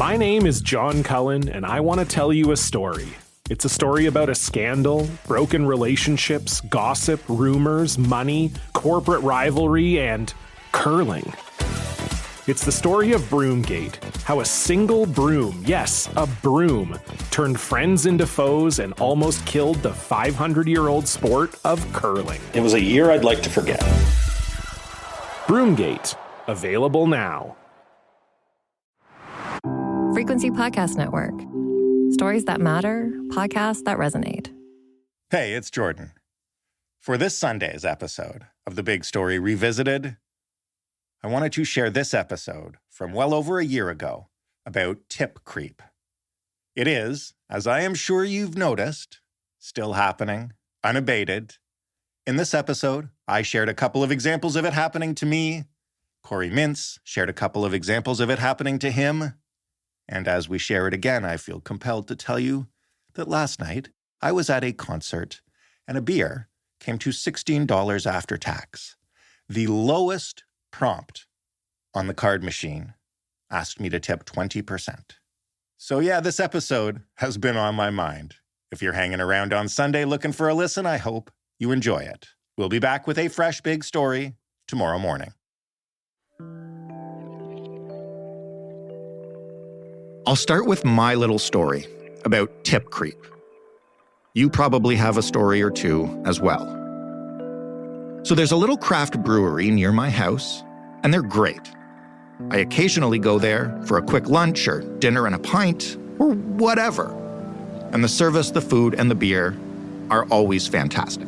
My name is John Cullen, and I want to tell you a story. It's a story about a scandal, broken relationships, gossip, rumors, money, corporate rivalry, and curling. It's the story of Broomgate, how a single broom, yes, a broom, turned friends into foes and almost killed the 500-year-old sport of curling. It was a year I'd like to forget. Broomgate, available now. Frequency Podcast Network. Stories that matter, podcasts that resonate. Hey, it's Jordan. For this Sunday's episode of The Big Story Revisited, I wanted to share this episode from well over a year ago about tip creep. It is, as I am sure you've noticed, still happening, unabated. In this episode, I shared a couple of examples of it happening to me. Corey Mintz shared a couple of examples of it happening to him. And as we share it again, I feel compelled to tell you that last night I was at a concert and a beer came to $16 after tax. The lowest prompt on the card machine asked me to tip 20%. So yeah, this episode has been on my mind. If you're hanging around on Sunday looking for a listen, I hope you enjoy it. We'll be back with a fresh big story tomorrow morning. I'll start with my little story about tip creep. You probably have a story or two as well. So there's a little craft brewery near my house, and they're great. I occasionally go there for a quick lunch or dinner and a pint, or whatever. And the service, the food, and the beer are always fantastic.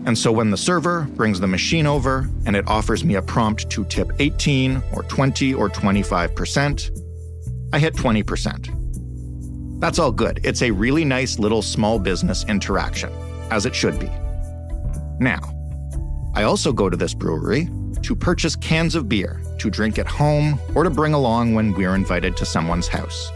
And so when the server brings the machine over and it offers me a prompt to tip 18 or 20 or 25%, I hit 20%. That's all good. It's a really nice little small business interaction, as it should be. Now, I also go to this brewery to purchase cans of beer to drink at home or to bring along when we're invited to someone's house.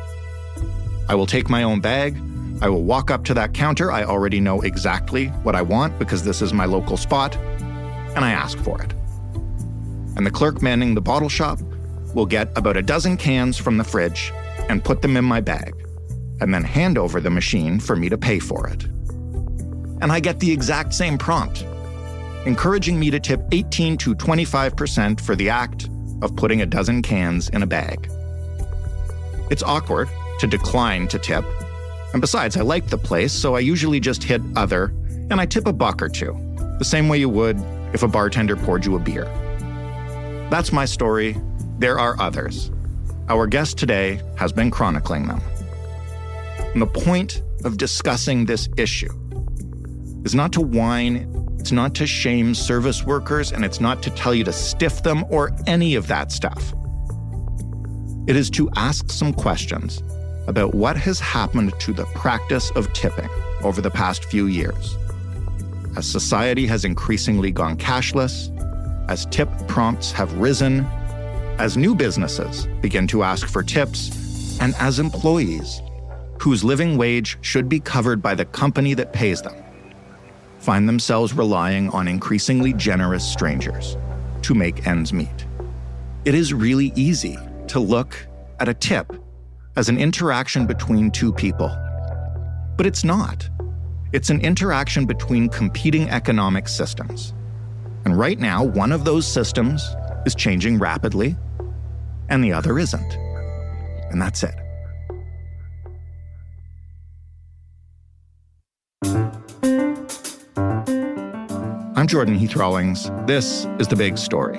I will take my own bag. I will walk up to that counter. I already know exactly what I want because this is my local spot, and I ask for it. And the clerk manning the bottle shop will get about a dozen cans from the fridge and put them in my bag, and then hand over the machine for me to pay for it. And I get the exact same prompt, encouraging me to tip 18 to 25% for the act of putting a dozen cans in a bag. It's awkward to decline to tip, and besides, I like the place, so I usually just hit other, and I tip $1 or $2, the same way you would if a bartender poured you a beer. That's my story. There are others. Our guest today has been chronicling them. And the point of discussing this issue is not to whine, it's not to shame service workers, and it's not to tell you to stiff them or any of that stuff. It is to ask some questions about what has happened to the practice of tipping over the past few years. As society has increasingly gone cashless, as tip prompts have risen, as new businesses begin to ask for tips, and as employees, whose living wage should be covered by the company that pays them, find themselves relying on increasingly generous strangers to make ends meet. It is really easy to look at a tip as an interaction between two people. But it's not. It's an interaction between competing economic systems. And right now, one of those systems is changing rapidly, and the other isn't. And that's it. I'm Jordan Heath Rawlings. This is The Big Story.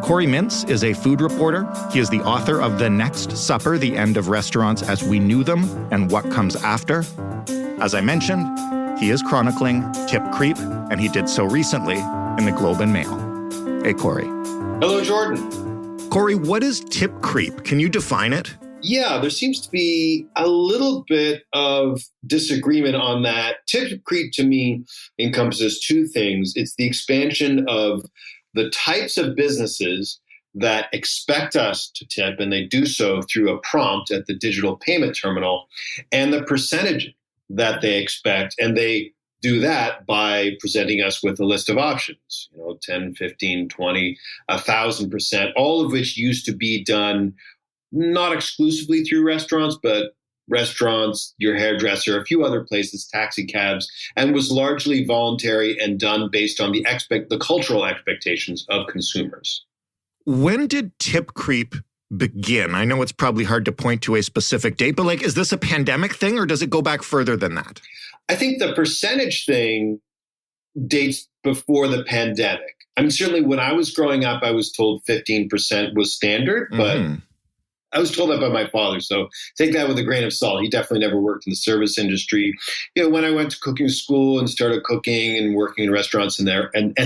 Corey Mintz is a food reporter. He is the author of The Next Supper, The End of Restaurants as We Knew Them and What Comes After. As I mentioned, he is chronicling tip creep, and he did so recently in the Globe and Mail. Hey, Corey. Hello, Jordan. Corey, what is tip creep? Can you define it? Yeah, there seems to be a little bit of disagreement on that. Tip creep to me encompasses two things. It's the expansion of the types of businesses that expect us to tip, and they do so through a prompt at the digital payment terminal, and the percentage that they expect, and they do that by presenting us with a list of options, 10, 15, 20, 1,000%, all of which used to be done not exclusively through restaurants, but restaurants, your hairdresser, a few other places, taxi cabs, and was largely voluntary and done based on the cultural expectations of consumers. When did tip creep begin? I know it's probably hard to point to a specific date, but like, is this a pandemic thing or does it go back further than that? I think the percentage thing dates before the pandemic. I mean, certainly when I was growing up, I was told 15% was standard, but I was told that by my father. So take that with a grain of salt. He definitely never worked in the service industry. When I went to cooking school and started cooking and working in restaurants and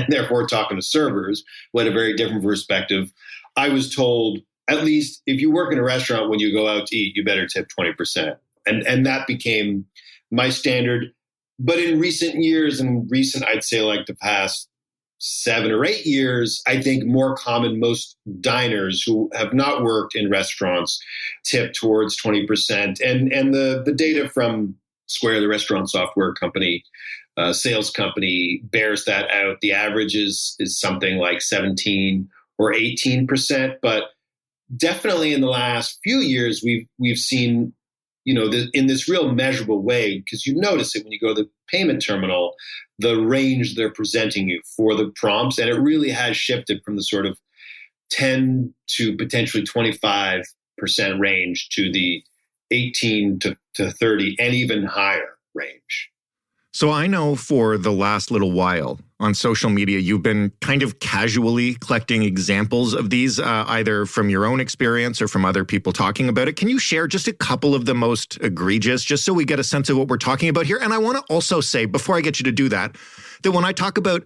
therefore talking to servers, who had a very different perspective, I was told, at least if you work in a restaurant, when you go out to eat, you better tip 20%. And that became my standard. But in recent years, I'd say like the past 7 or 8 years, I think more common, most diners who have not worked in restaurants tip towards 20%. And the data from Square, the restaurant software company, sales company, bears that out. The average is something like 17 or 18%. But definitely in the last few years, we've seen, in this real measurable way, because you notice it when you go to the payment terminal, the range they're presenting you for the prompts. And it really has shifted from the sort of 10 to potentially 25% range to the 18 to 30 and even higher range. So I know for the last little while on social media, you've been kind of casually collecting examples of these, either from your own experience or from other people talking about it. Can you share just a couple of the most egregious, just so we get a sense of what we're talking about here? And I want to also say, before I get you to do that, that when I talk about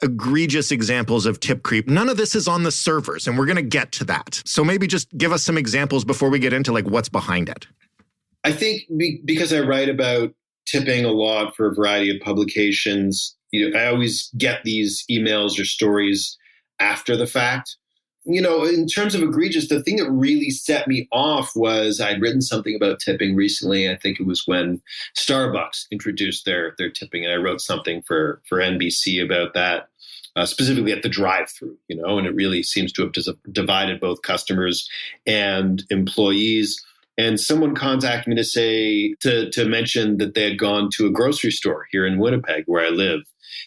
egregious examples of tip creep, none of this is on the servers, and we're going to get to that. So maybe just give us some examples before we get into like what's behind it. I think because I write about tipping a lot for a variety of publications, I always get these emails or stories after the fact. In terms of egregious, the thing that really set me off was I'd written something about tipping recently. I think it was when Starbucks introduced their tipping, and I wrote something for NBC about that, specifically at the drive-through, and it really seems to have divided both customers and employees. And someone contacted me to mention that they had gone to a grocery store here in Winnipeg, where I live,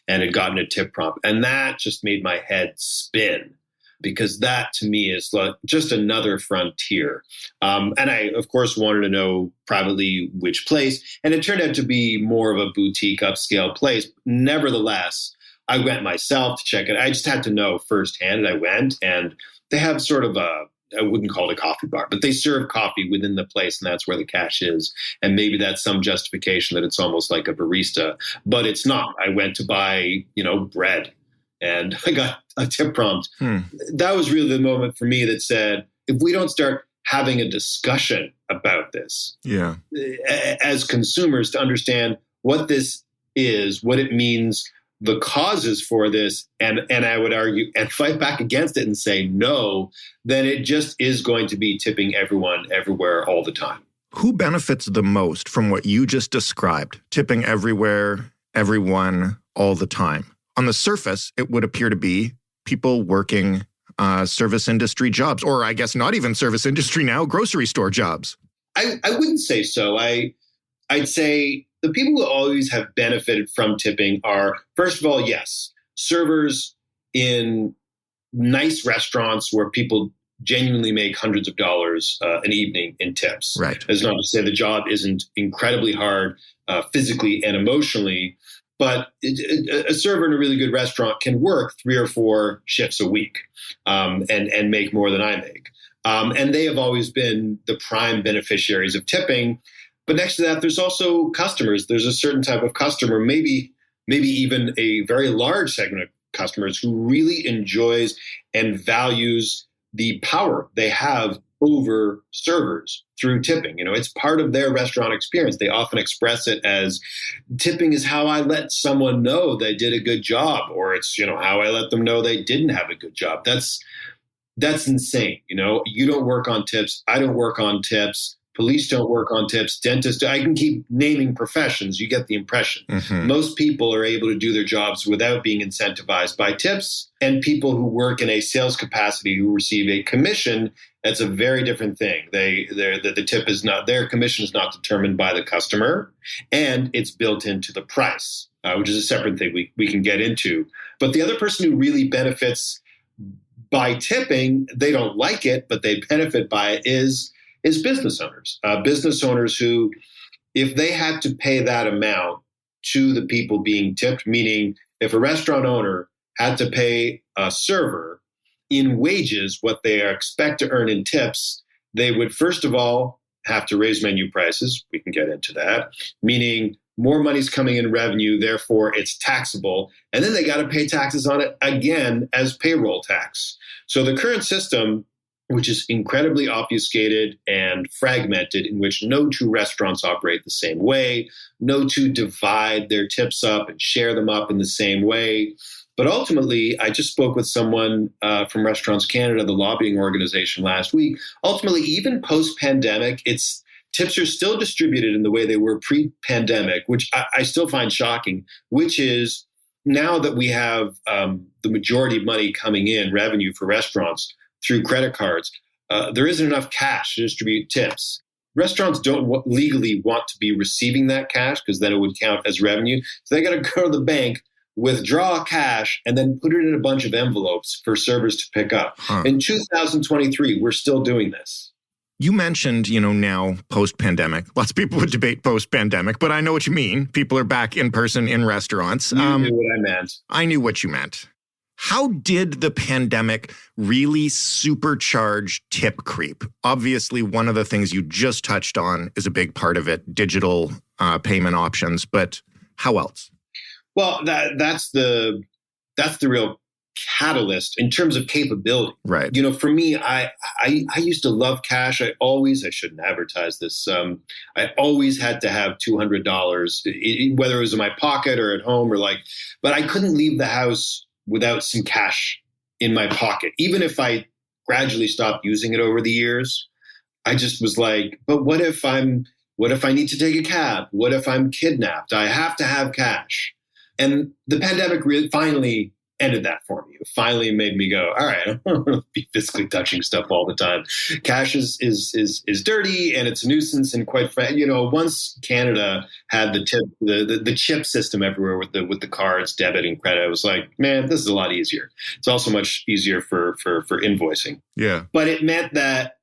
and had gotten a tip prompt. And that just made my head spin, because that to me is like just another frontier. And I, of course, wanted to know privately which place. And it turned out to be more of a boutique upscale place. Nevertheless, I went myself to check it. I just had to know firsthand. And I went, and they have sort of I wouldn't call it a coffee bar, but they serve coffee within the place, and that's where the cash is. And maybe that's some justification that it's almost like a barista, but it's not. I went to buy, bread, and I got a tip prompt. That was really the moment for me that said, if we don't start having a discussion about this, as consumers, to understand what this is, what it means, the causes for this, and I would argue and fight back against it and say no, then it just is going to be tipping everyone, everywhere, all the time. Who benefits the most from what you just described? Tipping everywhere, everyone, all the time. On the surface, it would appear to be people working service industry jobs, or I guess not even service industry now, grocery store jobs. I wouldn't say so. I'd say the people who always have benefited from tipping are, first of all, yes, servers in nice restaurants where people genuinely make hundreds of dollars an evening in tips. Right. That's not to say the job isn't incredibly hard physically and emotionally, but a server in a really good restaurant can work 3 or 4 shifts a week and make more than I make. And they have always been the prime beneficiaries of tipping. But next to that, there's also customers. There's a certain type of customer, maybe even a very large segment of customers, who really enjoys and values the power they have over servers through tipping. It's part of their restaurant experience. They often express it as, tipping is how I let someone know they did a good job, or it's, how I let them know they didn't have a good job. That's insane. You don't work on tips. I don't work on tips. Police don't work on tips. Dentists, I can keep naming professions. You get the impression. Most people are able to do their jobs without being incentivized by tips. And people who work in a sales capacity who receive a commission, that's a very different thing. The tip is not, their commission is not determined by the customer, and it's built into the price, which is a separate thing we can get into. But the other person who really benefits by tipping, they don't like it, but they benefit by it, is business owners. Business owners who, if they had to pay that amount to the people being tipped, meaning if a restaurant owner had to pay a server in wages what they expect to earn in tips, they would first of all have to raise menu prices. We can get into that, meaning more money's coming in revenue, therefore it's taxable. And then they got to pay taxes on it again as payroll tax. So the current system, which is incredibly obfuscated and fragmented, in which no two restaurants operate the same way, no two divide their tips up and share them up in the same way. But ultimately, I just spoke with someone from Restaurants Canada, the lobbying organization, last week. Ultimately, even post-pandemic, tips are still distributed in the way they were pre-pandemic, which I still find shocking, which is now that we have the majority of money coming in, revenue for restaurants, through credit cards, there isn't enough cash to distribute tips. Restaurants don't legally want to be receiving that cash because then it would count as revenue. So they got to go to the bank, withdraw cash, and then put it in a bunch of envelopes for servers to pick up. In 2023, we're still doing this. You mentioned, now post-pandemic. Lots of people would debate post-pandemic, but I know what you mean. People are back in person in restaurants. You knew what I meant. I knew what you meant. How did the pandemic really supercharge tip creep? Obviously, one of the things you just touched on is a big part of it, digital payment options. But how else? Well, that's the real catalyst in terms of capability. Right. For me, I used to love cash. I shouldn't advertise this. I always had to have $200, whether it was in my pocket or at home but I couldn't leave the house without some cash in my pocket. Even if I gradually stopped using it over the years, I just was like, but what if I need to take a cab? What if I'm kidnapped? I have to have cash. And the pandemic really finally ended that for me. It finally made me go, all right, I don't want to be physically touching stuff all the time. Cash is dirty and it's a nuisance. And quite frankly, once Canada had the chip system everywhere with the cards, debit and credit, I was like, man, this is a lot easier. It's also much easier for invoicing. Yeah. But it meant that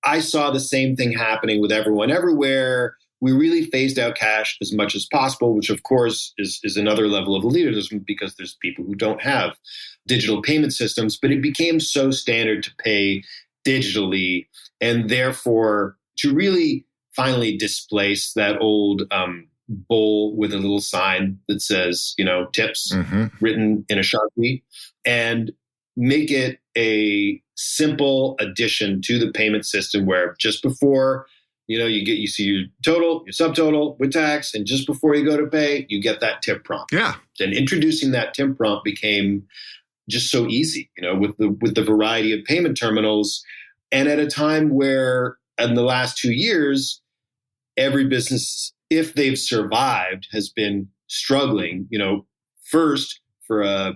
I saw the same thing happening with everyone everywhere. We really phased out cash as much as possible, which of course is another level of elitism because there's people who don't have digital payment systems, but it became so standard to pay digitally and therefore to really finally displace that old bowl with a little sign that says, tips written in a Sharpie and make it a simple addition to the payment system where just before you see your total, your subtotal with tax, and just before you go to pay, you get that tip prompt. Yeah. And introducing that tip prompt became just so easy, with the variety of payment terminals. And at a time where in the last 2 years, every business, if they've survived, has been struggling, first for a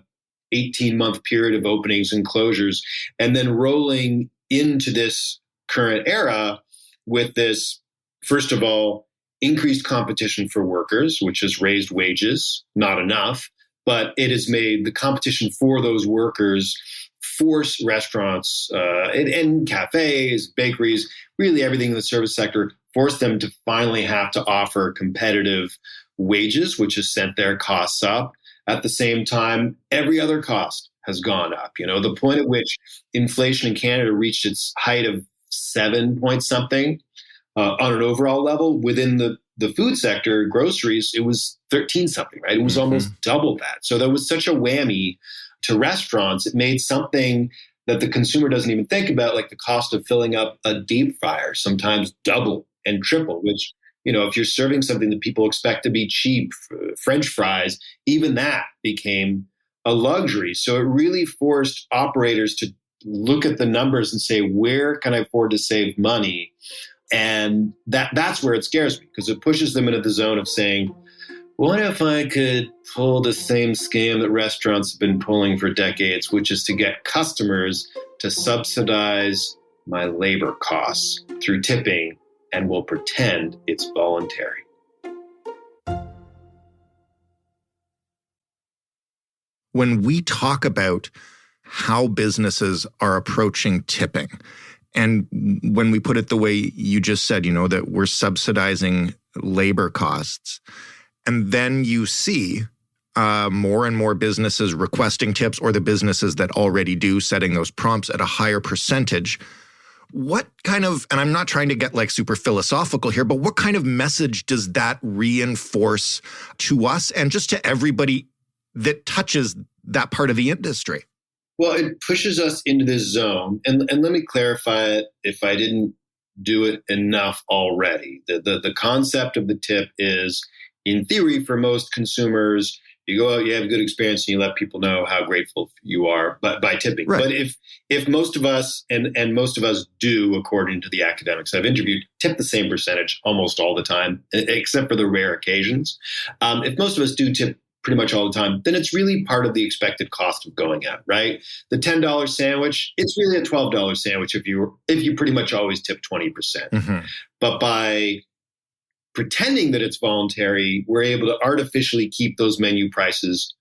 18-month period of openings and closures, and then rolling into this current era with this, first of all, increased competition for workers, which has raised wages, not enough, but it has made the competition for those workers force restaurants and cafes, bakeries, really everything in the service sector, force them to finally have to offer competitive wages, which has sent their costs up. At the same time, every other cost has gone up. The point at which inflation in Canada reached its height of 7 point something on an overall level. Within the food sector, groceries, it was 13 something, right? It was almost double that. So there was such a whammy to restaurants. It made something that the consumer doesn't even think about, like the cost of filling up a deep fryer, sometimes double and triple, which, if you're serving something that people expect to be cheap, French fries, even that became a luxury. So it really forced operators to look at the numbers and say, where can I afford to save money? And that's where it scares me, because it pushes them into the zone of saying, what if I could pull the same scam that restaurants have been pulling for decades, which is to get customers to subsidize my labor costs through tipping, and we'll pretend it's voluntary. When we talk about how businesses are approaching tipping, and when we put it the way you just said, that we're subsidizing labor costs, and then you see more and more businesses requesting tips, or the businesses that already do setting those prompts at a higher percentage. What kind of, and I'm not trying to get like super philosophical here, but what kind of message does that reinforce to us and just to everybody that touches that part of the industry? Well, it pushes us into this zone. And let me clarify it if I didn't do it enough already. The concept of the tip is, in theory, for most consumers, you go out, you have a good experience, and you let people know how grateful you are by tipping. Right. But if most of us, and most of us do, according to the academics I've interviewed, tip the same percentage almost all the time, except for the rare occasions. If most of us do tip pretty much all the time, then it's really part of the expected cost of going out, right? The $10 sandwich, it's really a $12 sandwich if you pretty much always tip 20%. Mm-hmm. But by pretending that it's voluntary, we're able to artificially keep those menu prices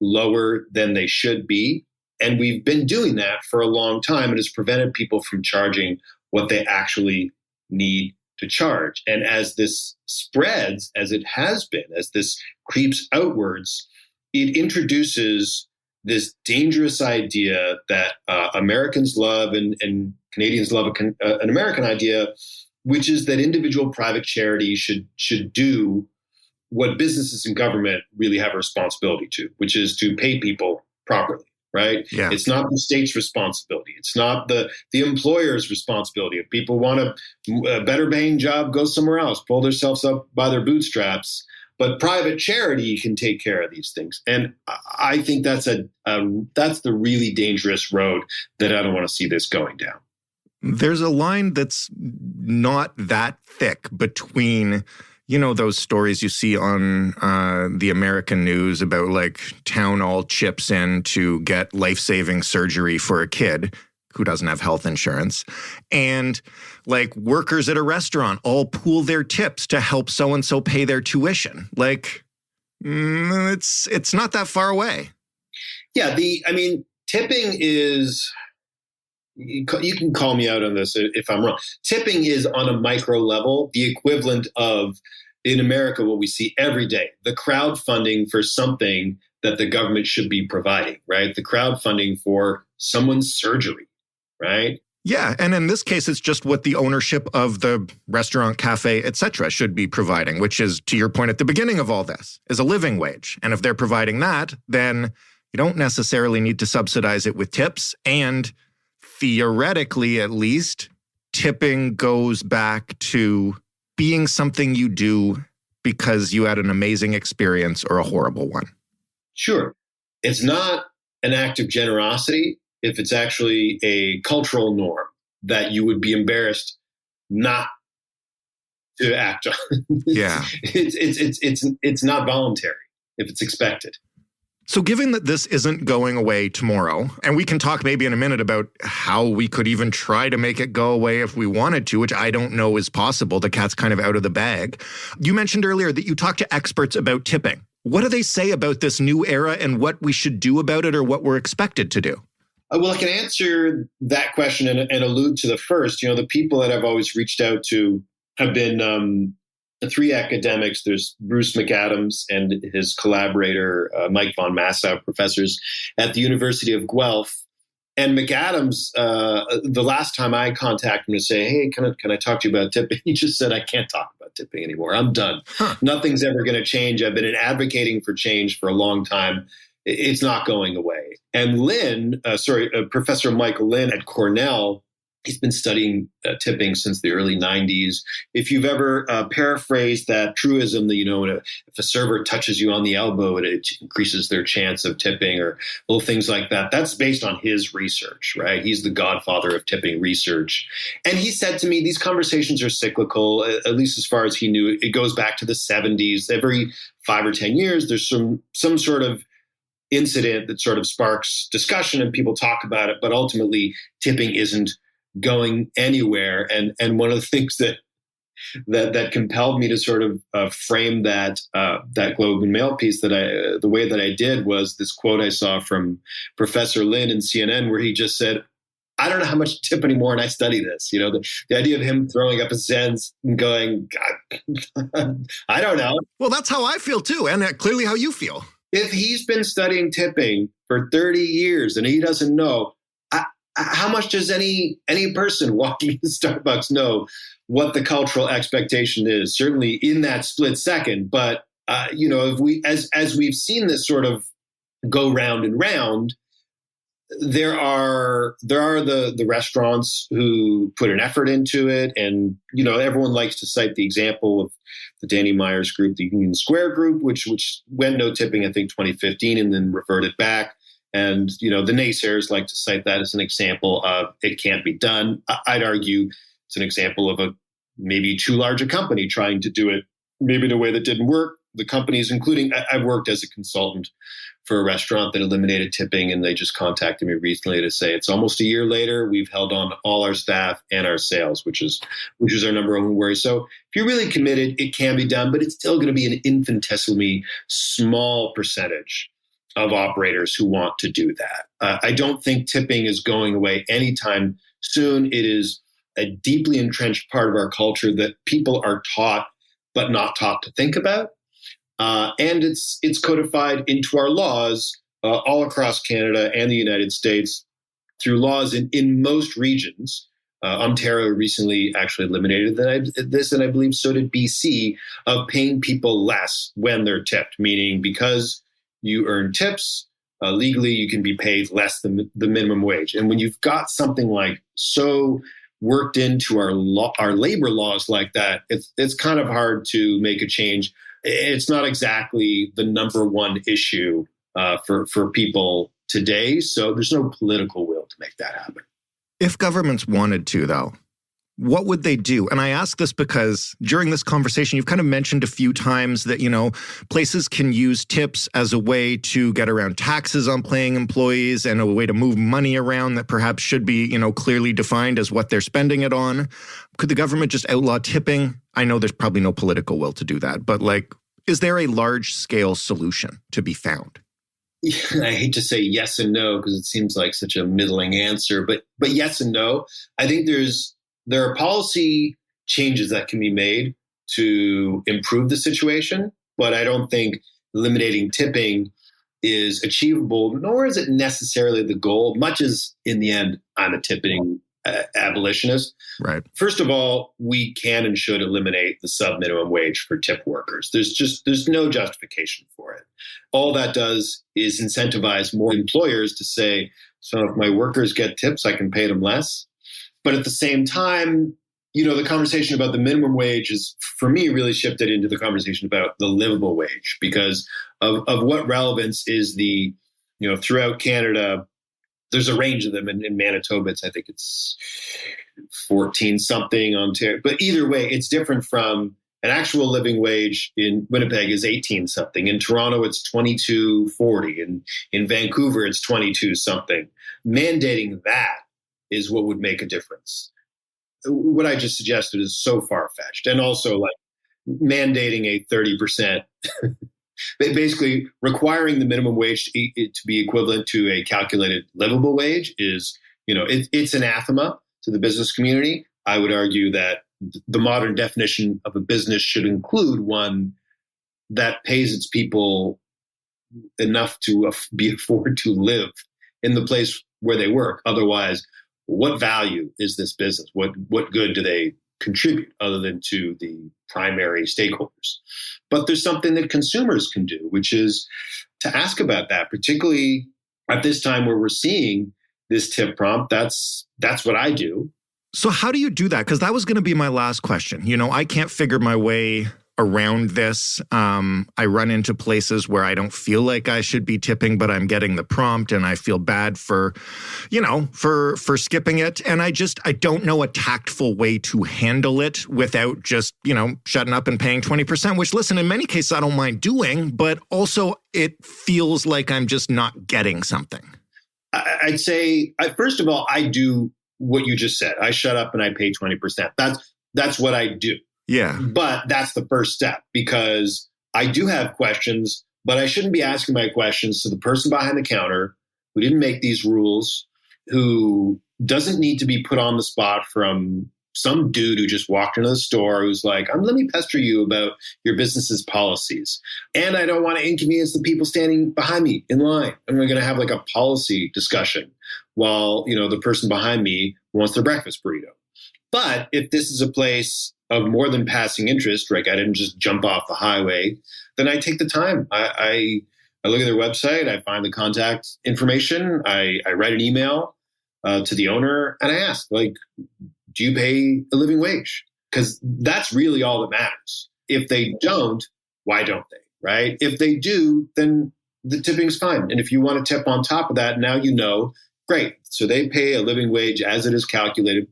lower than they should be. And we've been doing that for a long time, and it's prevented people from charging what they actually need to charge. And as this spreads, as it has been, as this creeps outwards, it introduces this dangerous idea that Americans love and Canadians love an American idea, which is that individual private charity should do what businesses and government really have a responsibility to, which is to pay people properly. Right? Yeah. It's not the state's responsibility. It's not the employer's responsibility. If people want a better paying job, go somewhere else, pull themselves up by their bootstraps. But private charity can take care of these things. And I think that's the really dangerous road that I don't want to see this going down. There's a line that's not that thick between, those stories you see on the American news about like town all chips in to get life-saving surgery for a kid who doesn't have health insurance, and like workers at a restaurant all pool their tips to help so-and-so pay their tuition. Like, it's not that far away. Yeah, tipping is, you can call me out on this if I'm wrong. Tipping is on a micro level the equivalent of, in America, what we see every day, the crowdfunding for something that the government should be providing, right? The crowdfunding for someone's surgery, right? Yeah, and in this case, it's just what the ownership of the restaurant, cafe, et cetera, should be providing, which is, to your point at the beginning of all this, is a living wage. And if they're providing that, then you don't necessarily need to subsidize it with tips. And theoretically, at least, tipping goes back to being something you do because you had an amazing experience or a horrible one. Sure. It's not an act of generosity if it's actually a cultural norm that you would be embarrassed not to act on. Yeah. It's not voluntary if it's expected. So given that this isn't going away tomorrow, and we can talk maybe in a minute about how we could even try to make it go away if we wanted to, which I don't know is possible. The cat's kind of out of the bag. You mentioned earlier that you talked to experts about tipping. What do they say about this new era and what we should do about it or what we're expected to do? Well, I can answer that question and allude to the first. The people that I've always reached out to have been three academics. There's Bruce McAdams and his collaborator, Mike von Massow, professors at the University of Guelph. And McAdams, the last time I contacted him to say, hey, can I talk to you about tipping? He just said, I can't talk about tipping anymore. I'm done. Nothing's ever going to change. I've been advocating for change for a long time. It's not going away. And Professor Michael Lynn at Cornell He's been studying tipping since the early 90s. If you've ever paraphrased that truism that, if a server touches you on the elbow, it increases their chance of tipping, or little things like that, that's based on his research, right? He's the godfather of tipping research. And he said to me, these conversations are cyclical, at least as far as he knew. It goes back to the 70s. Every 5 or 10 years, there's some sort of incident that sort of sparks discussion and people talk about it, but ultimately tipping isn't going anywhere. And one of the things that compelled me to sort of frame that Globe and Mail piece the way that I did was this quote I saw from Professor Lin in CNN, where he just said, "I don't know how much to tip anymore, and I study this." The idea of him throwing up his hands and going, God, I don't know. Well, that's how I feel too, and clearly how you feel. If he's been studying tipping for 30 years and he doesn't know, how much does any person walking into Starbucks know what the cultural expectation is? Certainly in that split second. But if we, as we've seen this sort of go round and round, there are the restaurants who put an effort into it, and everyone likes to cite the example of the Danny Myers group, the Union Square group, which went no tipping, I think 2015, and then reverted back. And, the naysayers like to cite that as an example of it can't be done. I'd argue it's an example of a maybe too large a company trying to do it maybe in a way that didn't work. The companies, including, I've worked as a consultant for a restaurant that eliminated tipping, and they just contacted me recently to say it's almost a year later. We've held on all our staff and our sales, which is our number one worry. So if you're really committed, it can be done, but it's still going to be an infinitesimally small percentage of operators who want to do that. I don't think tipping is going away anytime soon. It is a deeply entrenched part of our culture that people are taught but not taught to think about. And it's codified into our laws all across Canada and the United States through laws in most regions. Ontario recently actually eliminated this, and I believe so did BC, of paying people less when they're tipped, meaning because you earn tips, legally you can be paid less than the minimum wage. And when you've got something like so worked into our labor laws like that, it's kind of hard to make a change. It's not exactly the number one issue for people today. So there's no political will to make that happen. If governments wanted to, though, what would they do? And I ask this because during this conversation, you've kind of mentioned a few times that, places can use tips as a way to get around taxes on paying employees and a way to move money around that perhaps should be, clearly defined as what they're spending it on. Could the government just outlaw tipping? I know there's probably no political will to do that, but is there a large-scale solution to be found? I hate to say yes and no because it seems like such a middling answer, but yes and no. I think there are policy changes that can be made to improve the situation, but I don't think eliminating tipping is achievable, nor is it necessarily the goal, much as in the end, I'm a tipping abolitionist. Right. First of all, we can and should eliminate the sub-minimum wage for tip workers. There's no justification for it. All that does is incentivize more employers to say, so if my workers get tips, I can pay them less. But at the same time, the conversation about the minimum wage is, for me, really shifted into the conversation about the livable wage because of what relevance is throughout Canada. There's a range of them. In Manitoba, I think it's 14 something. Ontario, but either way, it's different from an actual living wage. In Winnipeg is 18 something. In Toronto, it's 22.40, and in Vancouver, it's 22 something. Mandating that is what would make a difference. What I just suggested is so far-fetched. And also mandating a 30%, basically requiring the minimum wage to be equivalent to a calculated livable wage is, it's anathema to the business community. I would argue that the modern definition of a business should include one that pays its people enough to be afford to live in the place where they work. Otherwise, what value is this business? What good do they contribute other than to the primary stakeholders? But there's something that consumers can do, which is to ask about that, particularly at this time where we're seeing this tip prompt. That's what I do. So how do you do that? Because that was going to be my last question. You know, I can't figure my way around this. I run into places where I don't feel like I should be tipping, but I'm getting the prompt and I feel bad for, you know, for skipping it. And I don't know a tactful way to handle it without just, you know, shutting up and paying 20%, which, listen, in many cases I don't mind doing, but also it feels like I'm just not getting something. I'd say, first of all, I do what you just said. I shut up and I pay 20%. That's what I do. Yeah. But that's the first step, because I do have questions, but I shouldn't be asking my questions to the person behind the counter who didn't make these rules, who doesn't need to be put on the spot from some dude who just walked into the store who's like, let me pester you about your business's policies. And I don't want to inconvenience the people standing behind me in line. And we're going to have like a policy discussion while, you know, the person behind me wants their breakfast burrito. But if this is a place of more than passing interest, like I didn't just jump off the highway, then I take the time. I look at their website, I find the contact information, I write an email to the owner, and I ask, like, do you pay a living wage? Because that's really all that matters. If they don't, why don't they, right? If they do, then the tipping's fine. And if you want to tip on top of that, now you know, great. So they pay a living wage as it is calculated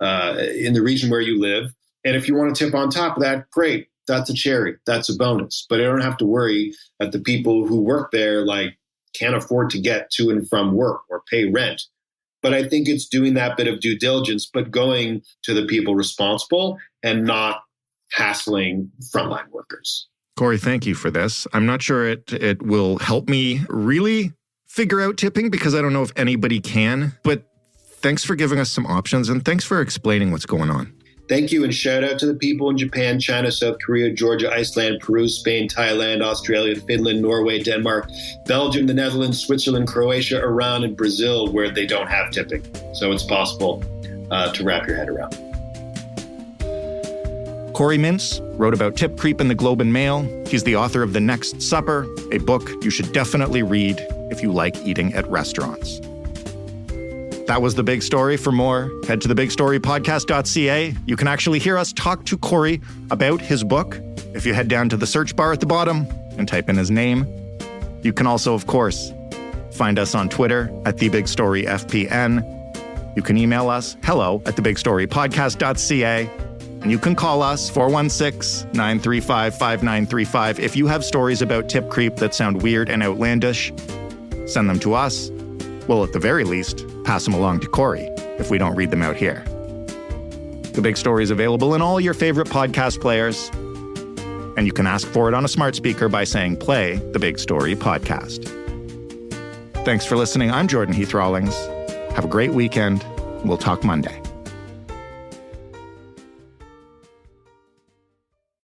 in the region where you live. And if you want to tip on top of that, great. That's a cherry. That's a bonus. But I don't have to worry that the people who work there like can't afford to get to and from work or pay rent. But I think it's doing that bit of due diligence, but going to the people responsible and not hassling frontline workers. Corey, thank you for this. I'm not sure it will help me really figure out tipping, because I don't know if anybody can. But thanks for giving us some options, and thanks for explaining what's going on. Thank you, and shout out to the people in Japan, China, South Korea, Georgia, Iceland, Peru, Spain, Thailand, Australia, Finland, Norway, Denmark, Belgium, the Netherlands, Switzerland, Croatia, Iran, and Brazil, where they don't have tipping. So it's possible to wrap your head around. Corey Mintz wrote about tip creep in the Globe and Mail. He's the author of The Next Supper, a book you should definitely read if you like eating at restaurants. That was The Big Story. For more, head to thebigstorypodcast.ca. You can actually hear us talk to Corey about his book if you head down to the search bar at the bottom and type in his name. You can also, of course, find us on Twitter at TheBigStoryFPN. You can email us, hello@thebigstorypodcast.ca. And you can call us, 416-935-5935. If you have stories about tip creep that sound weird and outlandish, send them to us. We'll, at the very least, pass them along to Corey if we don't read them out here. The Big Story is available in all your favorite podcast players, and you can ask for it on a smart speaker by saying, play The Big Story podcast. Thanks for listening. I'm Jordan Heath Rawlings. Have a great weekend. We'll talk Monday.